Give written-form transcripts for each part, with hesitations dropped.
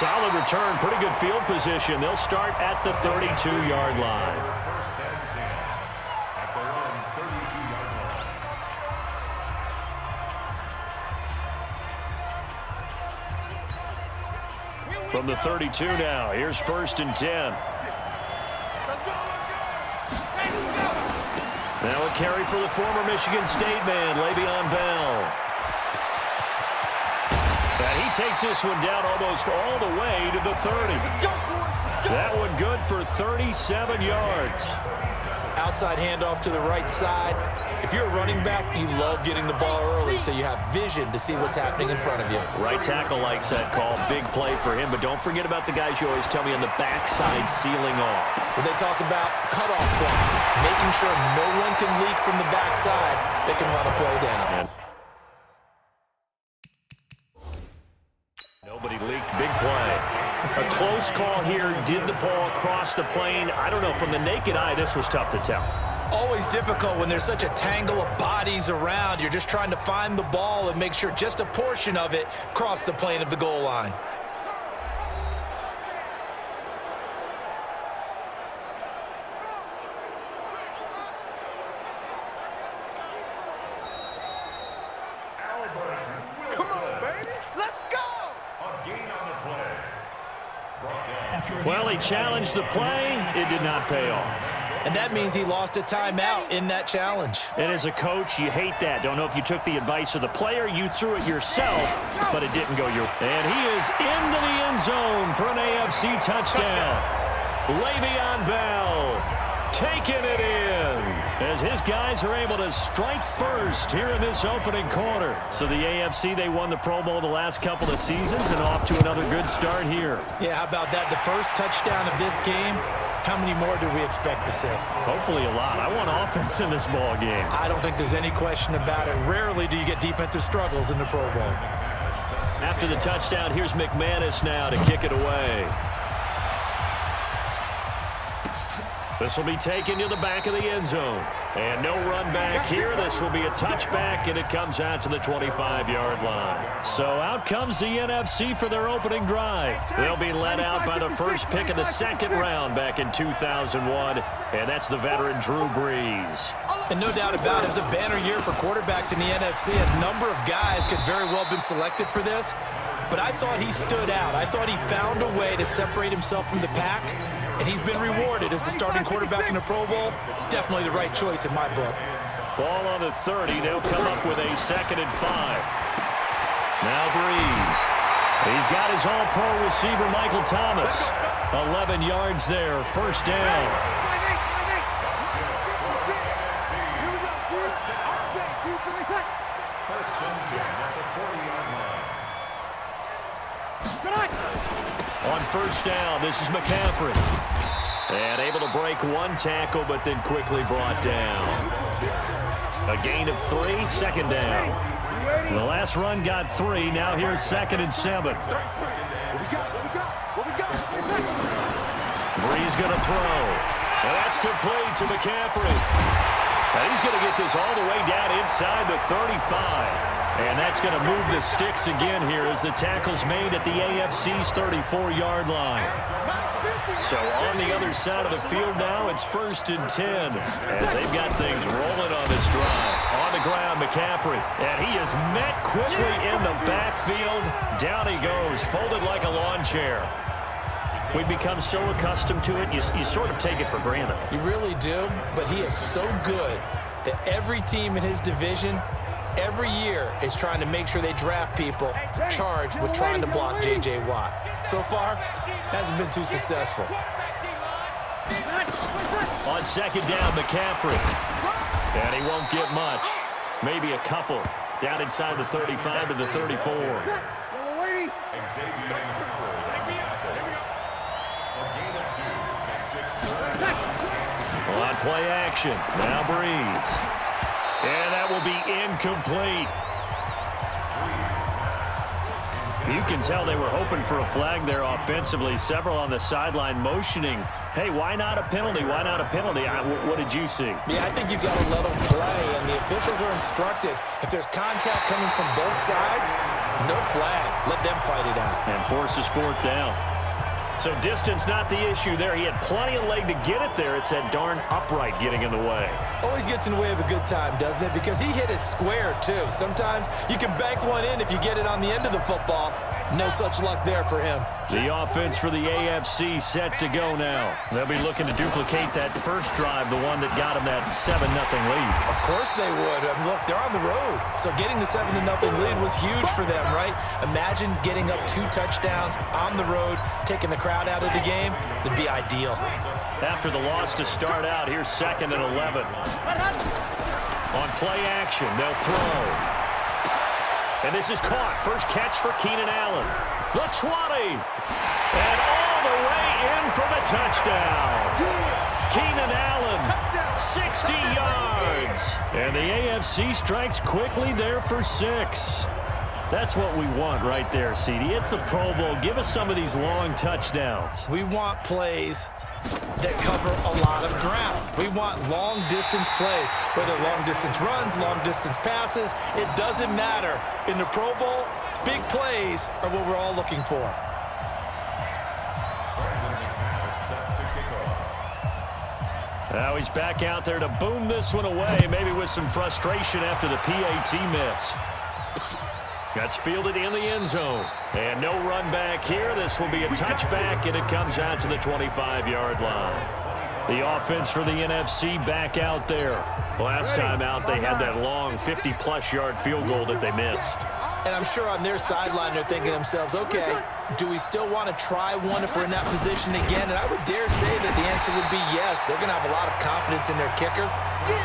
solid return, pretty good field position. They'll start at the 32-yard line. From the 32 now, here's 1st and 10. Now a carry for the former Michigan State man, Le'Veon Bell. And he takes this one down almost all the way to the 30. That one good for 37 yards. Outside handoff to the right side. If you're a running back, you love getting the ball early so you have vision to see what's happening in front of you. Right tackle likes that call. Big play for him. But don't forget about the guys you always tell me on the backside sealing off. When they talk about cutoff blocks, making sure no one can leak from the backside, they can run a play down. Nobody leaked. Big play. A close call here. Did the ball cross the plane? I don't know. From the naked eye, this was tough to tell. Always difficult when there's such a tangle of bodies around. You're just trying to find the ball and make sure just a portion of it crossed the plane of the goal line. Well, he challenged the play. It did not pay off. And that means he lost a timeout in that challenge. And as a coach, you hate that. Don't know if you took the advice of the player. You threw it yourself, but it didn't go your way. And he is into the end zone for an AFC touchdown. Le'Veon Bell taking it in as his guys are able to strike first here in this opening quarter. So the AFC, they won the Pro Bowl the last couple of seasons and off to another good start here. Yeah, how about that? The first touchdown of this game. How many more do we expect to see? Hopefully a lot. I want offense in this ball game. I don't think there's any question about it. Rarely do you get defensive struggles in the Pro Bowl. After the touchdown, here's McManus now to kick it away. This will be taken to the back of the end zone. And no run back here. This will be a touchback, and it comes out to the 25-yard line. So out comes the NFC for their opening drive. They'll be led out by the first pick of the second round back in 2001, and that's the veteran Drew Brees. And no doubt about it, it was a banner year for quarterbacks in the NFC. A number of guys could very well have been selected for this, but I thought he stood out. I thought he found a way to separate himself from the pack, and he's been rewarded as the starting quarterback in the Pro Bowl. Definitely the right choice in my book. Ball on the 30. They'll come up with a 2nd and 5. Now Brees. He's got his all-pro receiver, Michael Thomas. 11 yards there. First down. On first down, this is McCaffrey. And able to break one tackle, but then quickly brought down. A gain of 3, 2nd down. The last run got 3. Now here's 2nd and 7. Brees going to throw. And that's complete to McCaffrey. And he's going to get this all the way down inside the 35. And that's going to move the sticks again here as the tackle's made at the AFC's 34-yard line. So on the other side of the field now, it's 1st and 10 as they've got things rolling on this drive. On the ground, McCaffrey. And he is met quickly in the backfield. Down he goes, folded like a lawn chair. We've become so accustomed to it, you sort of take it for granted. You really do, but he is so good that every team in his division every year is trying to make sure they draft people charged with trying to block J.J. Watt. So far, hasn't been too successful. On 2nd down, McCaffrey. And he won't get much. Maybe a couple. Down inside the 35 to the 34. On play action. Now Brees. And that will be incomplete. You can tell they were hoping for a flag there offensively. Several on the sideline motioning. Hey, why not a penalty? Why not a penalty? What did you see? Yeah, I think you've got to let them play, and the officials are instructed. If there's contact coming from both sides, No flag. Let them fight it out. And forces fourth down. So distance not the issue there. He had plenty of leg to get it there. It's that darn upright getting in the way. Always gets in the way of a good time, doesn't it? Because he hit it square, too. Sometimes you can bank one in if you get it on the end of the football. No such luck there for him. The offense for the AFC set to go now. They'll be looking to duplicate that first drive, the one that got them that 7-0 lead. Of course they would. Look, they're on the road. So getting the 7-0 lead was huge for them, right? Imagine getting up 2 touchdowns on the road, taking the crowd out of the game. It'd be ideal. After the loss to start out, here's 2nd and 11. On play action, they'll throw. And this is caught. First catch for Keenan Allen. The 20. And all the way in for the touchdown. Keenan Allen, 60 yards. And the AFC strikes quickly there for 6. That's what we want right there, CD. It's a Pro Bowl. Give us some of these long touchdowns. We want plays that cover a lot of ground. We want long-distance plays, whether long-distance runs, long-distance passes. It doesn't matter. In the Pro Bowl, big plays are what we're all looking for. Now he's back out there to boom this one away, maybe with some frustration after the PAT miss. That's fielded in the end zone. And no run back here. This will be a touchback, and it comes out to the 25-yard line. The offense for the NFC back out there. Last time out, they had that long 50-plus yard field goal that they missed. And I'm sure on their sideline, they're thinking to themselves, okay, do we still want to try one if we're in that position again? And I would dare say that the answer would be yes. They're going to have a lot of confidence in their kicker.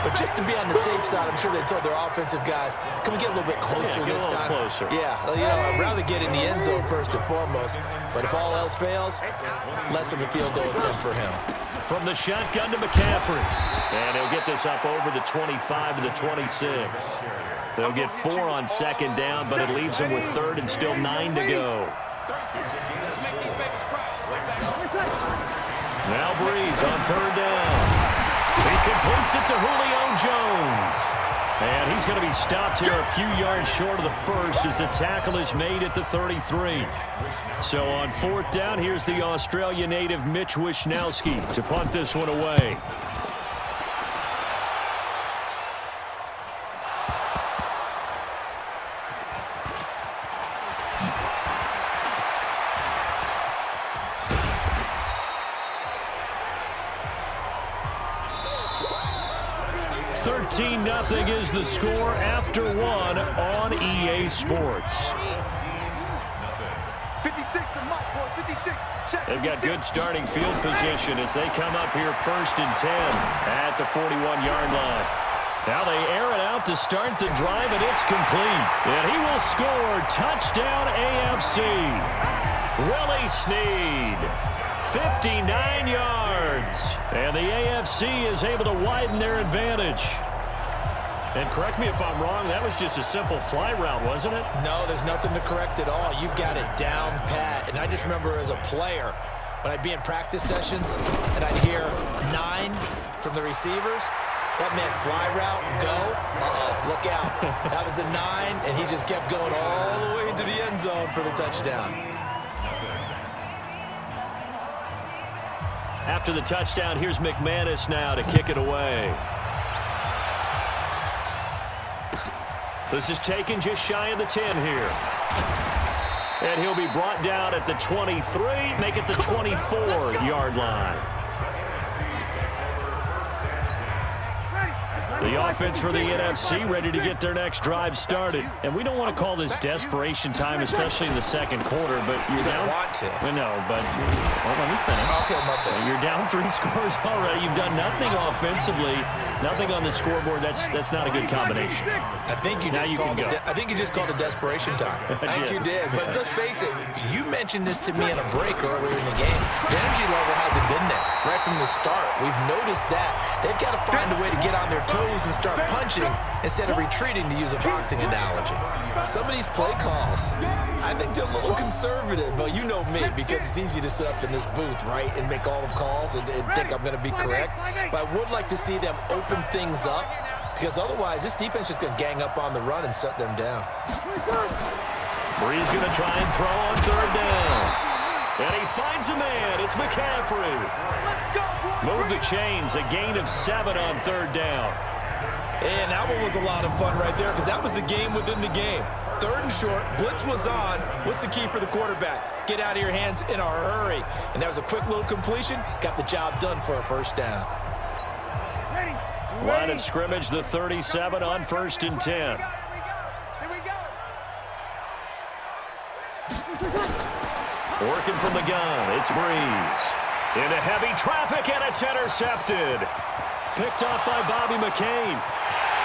But just to be on the safe side, I'm sure they told their offensive guys, can we get a little bit closer this time? Closer. Yeah, I'd rather get in the end zone first and foremost. But if all else fails, less of a field goal attempt for him. From the shotgun to McCaffrey. And he'll get this up over the 25 to the 26. They'll get 4 on 2nd down, but it leaves them with 3rd and still 9 to go. Now Breeze on 3rd down. He completes it to Julio Jones. And he's going to be stopped here a few yards short of the first as the tackle is made at the 33. So on 4th down, here's the Australia native Mitch Wishnowsky to punt this one away. Nothing is the score after 1 on EA Sports. They've got good starting field position as they come up here 1st and 10 at the 41-yard line. Now they air it out to start the drive, and it's complete. And he will score. Touchdown AFC. Willie Snead. 59 yards. And the AFC is able to widen their advantage. And correct me if I'm wrong, that was just a simple fly route, wasn't it? No, there's nothing to correct at all. You've got it down pat. And I just remember as a player, when I'd be in practice sessions and I'd hear 9 from the receivers, that meant fly route, go. Uh-oh, look out. That was the 9, and he just kept going all the way into the end zone for the touchdown. After the touchdown, here's McManus now to kick it away. This is taken just shy of the 10 here. And he'll be brought down at the 23, make it the 24-yard line. The offense for the NFC ready to get their next drive started. And we don't want to call this desperation time, especially in the second quarter, but you're down. Want to. No, but let me finish. Okay, my bad. You're down 3 scores already. You've done nothing offensively, nothing on the scoreboard. That's not a good combination. I think you just called it desperation time. I think you did. But let's face it, you mentioned this to me in a break earlier in the game. The energy level hasn't been there right from the start. We've noticed that. They've got to find a way to get on their toes and start punching instead of retreating, to use a boxing analogy. Some of these play calls, I think they're a little conservative, but you know me, because it's easy to sit up in this booth, right, and make all the calls and think I'm going to be correct. But I would like to see them open things up, because otherwise this defense is going to gang up on the run and shut them down. Bree's going to try and throw on third down. And he finds a man. It's McCaffrey. Move the chains. A gain of 7 on third down. And that one was a lot of fun right there because that was the game within the game. Third and short. Blitz was on. What's the key for the quarterback? Get out of your hands in a hurry. And that was a quick little completion. Got the job done for a first down. Line of scrimmage, the 37 on 1st and 10. Working from the gun, it's Breeze. Into heavy traffic, and it's intercepted. Picked off by Bobby McCain.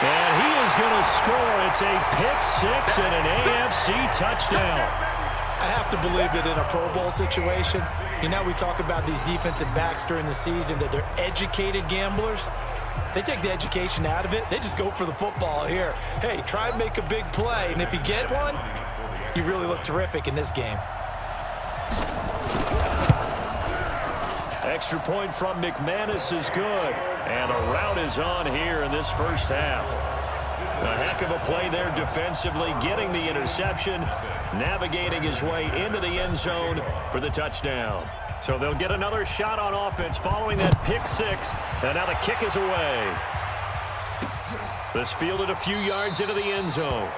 And he is going to score. It's a pick-6 and an AFC touchdown. I have to believe that in a Pro Bowl situation, you know, we talk about these defensive backs during the season, that they're educated gamblers. They take the education out of it. They just go for the football here. Hey, try and make a big play, and if you get one, you really look terrific in this game. Extra point from McManus is good. And a rout is on here in this first half. A heck of a play there defensively, getting the interception, navigating his way into the end zone for the touchdown. So they'll get another shot on offense following that pick-6, and now the kick is away. This fielded a few yards into the end zone.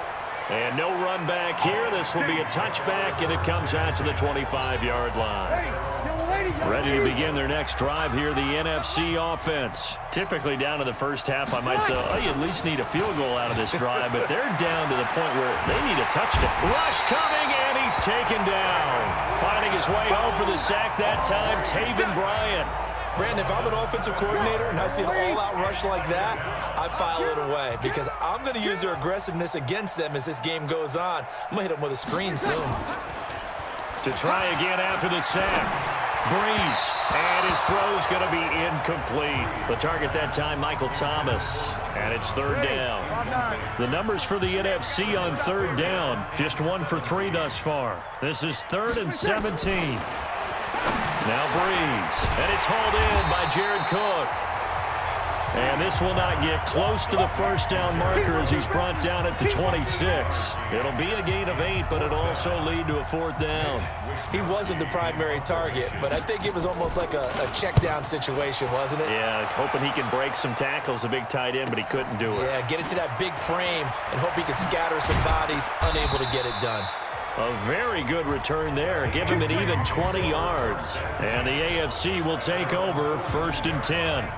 And no run back here. This will be a touchback, and it comes out to the 25-yard line. Ready to begin their next drive here, the NFC offense. Typically down to the first half, I might say, oh, you at least need a field goal out of this drive, but they're down to the point where they need a touchdown. Rush coming, and he's taken down. Finding his way home for the sack that time, Taven Bryan. Brandon, if I'm an offensive coordinator and I see an all-out rush like that, I file it away because I'm going to use their aggressiveness against them as this game goes on. I'm going to hit them with a screen soon. To try again after the sack. Breeze, and his throw's going to be incomplete. The target that time, Michael Thomas, and it's third down. The numbers for the NFC on third down, just 1 for 3 thus far. This is 3rd and 17. Now Breeze, and it's hauled in by Jared Cook. And this will not get close to the first down marker as he's brought down at the 26. It'll be a gain of 8, but it'll also lead to a 4th down. He wasn't the primary target, but I think it was almost like a check down situation, wasn't it? Yeah, hoping he can break some tackles, a big tight end, but he couldn't do it. Yeah, get it to that big frame and hope he can scatter some bodies, unable to get it done. A very good return there. Give him an even 20 yards. And the AFC will take over 1st and 10.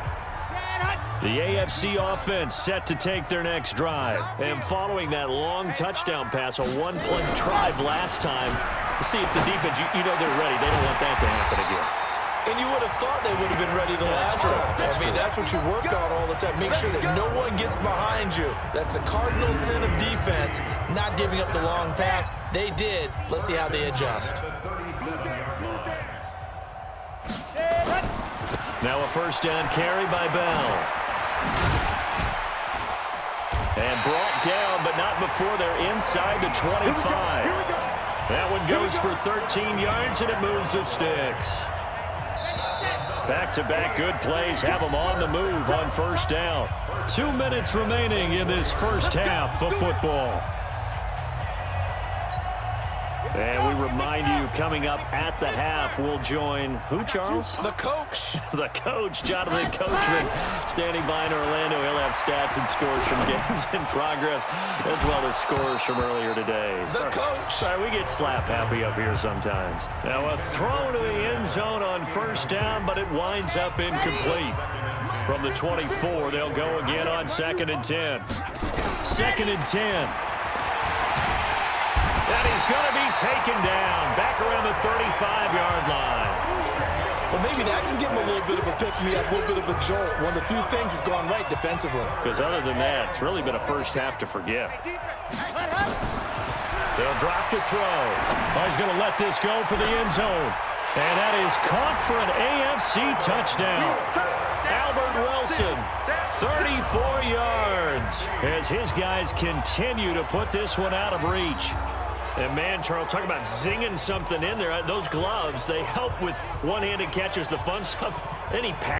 The AFC offense set to take their next drive. And following that long touchdown pass, a one-play drive last time, to see if the defense, you know they're ready. They don't want that to happen again. And you would have thought they would have been ready the last time. That's what you work on all the time. Make sure that no one gets behind you. That's the cardinal sin of defense, not giving up the long pass. They did. Let's see how they adjust. Now a first down carry by Bell. And brought down, but not before they're inside the 25. That one goes for 13 yards, and it moves the sticks. Back-to-back good plays have them on the move on first down. 2 minutes remaining in this first half of football. And we remind you, coming up at the half, we'll join who, Charles? The coach. The coach, Jonathan Coachman, standing by in Orlando. He'll have stats and scores from games in progress, as well as scores from earlier today. The coach. Sorry, we get slap happy up here sometimes. Now a throw to the end zone on first down, but it winds up incomplete. From the 24, they'll go again on 2nd and 10. 2nd and 10. And he's going to be taken down back around the 35-yard line. Well, maybe that can give him a little bit of a pick-me-up, a little bit of a jolt. One of the few things that's gone right defensively. Because other than that, it's really been a first half to forget. They'll drop to throw. Oh, he's going to let this go for the end zone. And that is caught for an AFC touchdown. Albert Wilson, 34 yards, as his guys continue to put this one out of reach. And, man, Charles, talk about zinging something in there. Those gloves, they help with one-handed catches, the fun stuff. Then he